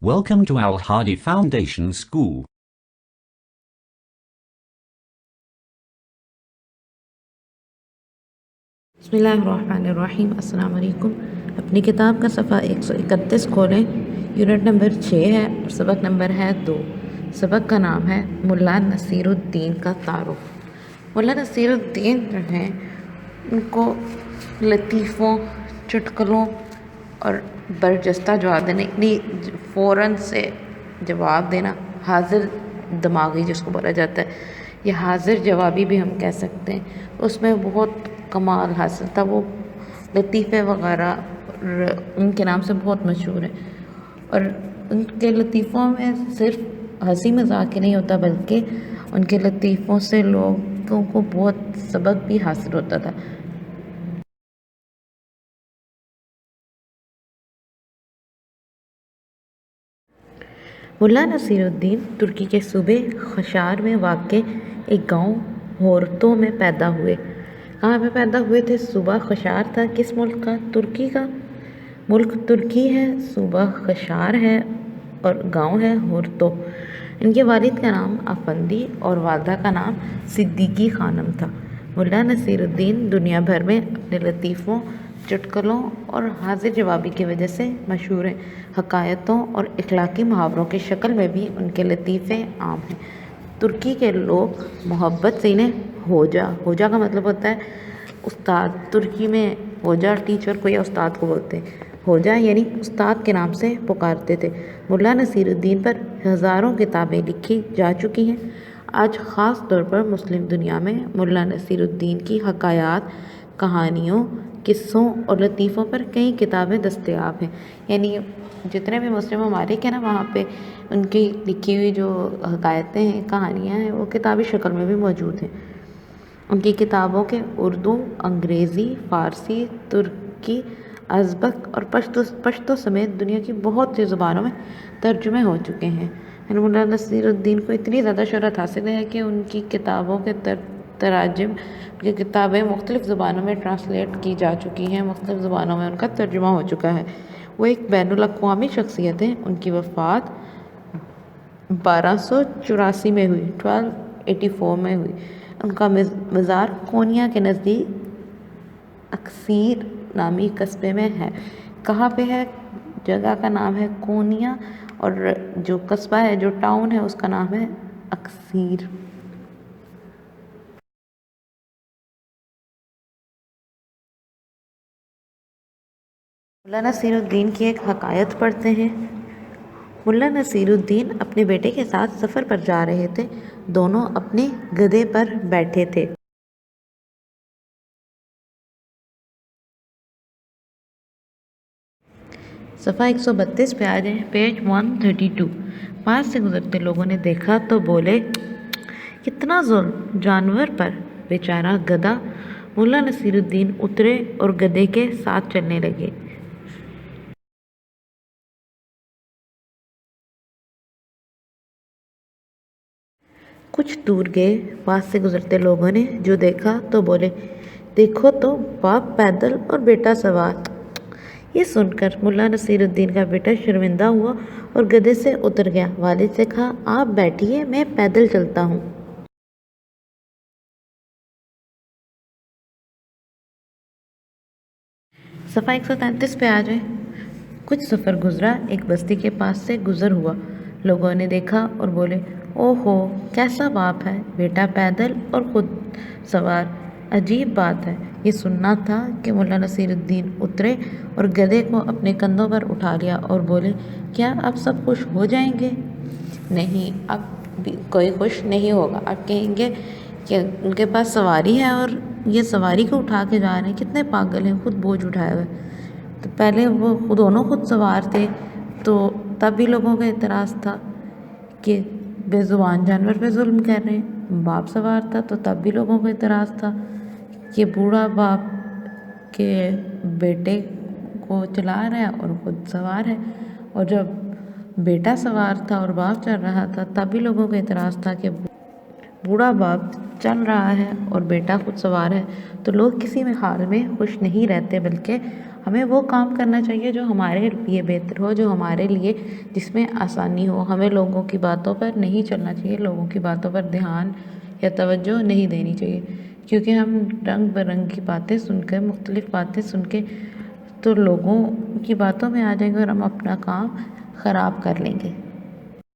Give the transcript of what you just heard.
Welcome to Al Hadi Foundation School. बिस्मिल्लाहिर्रहमानिर्रहीम। अस्सलाम वालेकुम। अपनी किताब का सफ़ा 131 खोलें। यूनिट नंबर 6 है और सबक नंबर है 2। सबक का नाम है मुल्ला नसीरुद्दीन का तारुफ। मुल्ला नसीरुद्दीन जो हैं उनको लतीफ़ों, चुटकुलों और बरजस्ता जवाब देना, इतनी फ़ौरन से जवाब देना, हाजिर दिमागी जिसको बोला जाता है, या हाजिर जवाबी भी हम कह सकते हैं, उसमें बहुत कमाल हासिल था। वो लतीफ़े वगैरह उनके नाम से बहुत मशहूर है और उनके लतीफ़ों में सिर्फ हंसी मजाक ही नहीं होता बल्कि उनके लतीफ़ों से लोगों को बहुत सबक भी हासिल होता था। मुल्ला नसीरुद्दीन तुर्की के सूबे खशार में वाक़ एक गांव होर्तो में पैदा हुए। कहाँ पे पैदा हुए थे? सूबा खशार था। किस मुल्क का? तुर्की का। मुल्क तुर्की है, सूबा खशार है और गांव है होर्तो। इनके वालिद का नाम अफंदी और वालदा का नाम सिद्दीकी खानम था। मुल्ला नसीरुद्दीन दुनिया भर में अपने लतीफ़ों, चुटकुलों और हाजिर जवाबी की वजह से मशहूर हैं। हकायतों और इखलाकी मुहावरों की शक्ल में भी उनके लतीफ़े आम हैं। तुर्की के लोग मोहब्बत से इन्हें होजा का मतलब होता है उस्ताद। तुर्की में होजा टीचर को या उस्ताद को बोलते हैं। होजा यानी उस्ताद के नाम से पुकारते थे। मुल्ला नसीरुद्दीन पर हज़ारों किताबें लिखी जा चुकी हैं। आज ख़ास तौर पर मुस्लिम दुनिया में मुल्ला नसीरुद्दीन की हकायात, कहानियों, किस्सों और लतीफ़ों पर कई किताबें दस्तयाब हैं। यानी जितने भी मुस्लिम ममालिक हैं ना, वहाँ पे उनकी लिखी हुई जो हकायतें हैं, कहानियाँ हैं, वो किताबी शक्ल में भी मौजूद हैं। उनकी किताबों के उर्दू, अंग्रेज़ी, फ़ारसी, तुर्की, अज़बक और पश्तो समेत दुनिया की बहुत सी ज़ुबानों में तर्जुमे हो चुके हैं। मुल्ला नसीरुद्दीन को इतनी ज़्यादा शोहरत हासिल है कि उनकी किताबों के तराजिम की किताबें मुख्तलिफ़ ज़ुबानों में ट्रांसलेट की जा चुकी हैं, मुख्तलिफ़ ज़ुबानों में उनका तर्जुमा हो चुका है। वो एक बैनुल अक़वामी शख्सियत है। उनकी वफ़ात 1284 में हुई, 1284 में हुई। उनका मज़ार कोनिया के नज़दीक अक्सीर नामी कस्बे में है। कहाँ पे है? जगह का नाम है कोनिया और जो कस्बा है, जो टाउन है, उसका नाम है अक्सीर। मुल्ला नसीरुद्दीन की एक हकायत पढ़ते हैं। मुल्ला नसीरुद्दीन अपने बेटे के साथ सफ़र पर जा रहे थे। दोनों अपने गधे पर बैठे थे। सफ़ा 132 पे आ जाए, पेज 132। पास से गुजरते लोगों ने देखा तो बोले, कितना जुल्म जानवर पर, बेचारा गधा। मुल्ला नसीरुद्दीन उतरे और गधे के साथ चलने लगे। कुछ दूर गए, पास से गुजरते लोगों ने जो देखा तो बोले, देखो तो बाप पैदल और बेटा सवार। ये सुनकर मुल्ला नसीरुद्दीन का बेटा शर्मिंदा हुआ और गधे से उतर गया। वालिद से कहा, आप बैठिए, मैं पैदल चलता हूँ। सफ़ा 133 पे आ जाए। कुछ सफ़र गुजरा, एक बस्ती के पास से गुजर हुआ। लोगों ने देखा और बोले, ओहो, कैसा बाप है, बेटा पैदल और खुद सवार। अजीब बात है। ये सुनना था कि मुल्ला नसीरुद्दीन उतरे और गधे को अपने कंधों पर उठा लिया और बोले, क्या अब सब खुश हो जाएंगे? नहीं, अब भी कोई खुश नहीं होगा। अब कहेंगे कि उनके पास सवारी है और ये सवारी को उठा के जा रहे हैं, कितने पागल हैं, खुद बोझ उठाए हुए। तो पहले वो दोनों खुद सवार थे तो तब भी लोगों का एतराज़ था कि बेज़ुबान जानवर पे जुल्म कर रहे हैं। बाप सवार था तो तब भी लोगों को एतराज़ था कि बूढ़ा बाप के बेटे को चला रहा है और खुद सवार है। और जब बेटा सवार था और बाप चल रहा था तब भी लोगों को एतराज़ था कि बूढ़ा बाप चल रहा है और बेटा खुद सवार है। तो लोग किसी में हाल में खुश नहीं रहते बल्कि ہمیں وہ کام کرنا چاہیے جو ہمارے لیے بہتر ہو، جو ہمارے لیے جس میں آسانی ہو۔ ہمیں لوگوں کی باتوں پر نہیں چلنا چاہیے، لوگوں کی باتوں پر دھیان یا توجہ نہیں دینی چاہیے، کیونکہ ہم رنگ برنگ کی باتیں سن کے، مختلف باتیں سن کے تو لوگوں کی باتوں میں آ جائیں گے اور ہم اپنا کام خراب کر لیں گے۔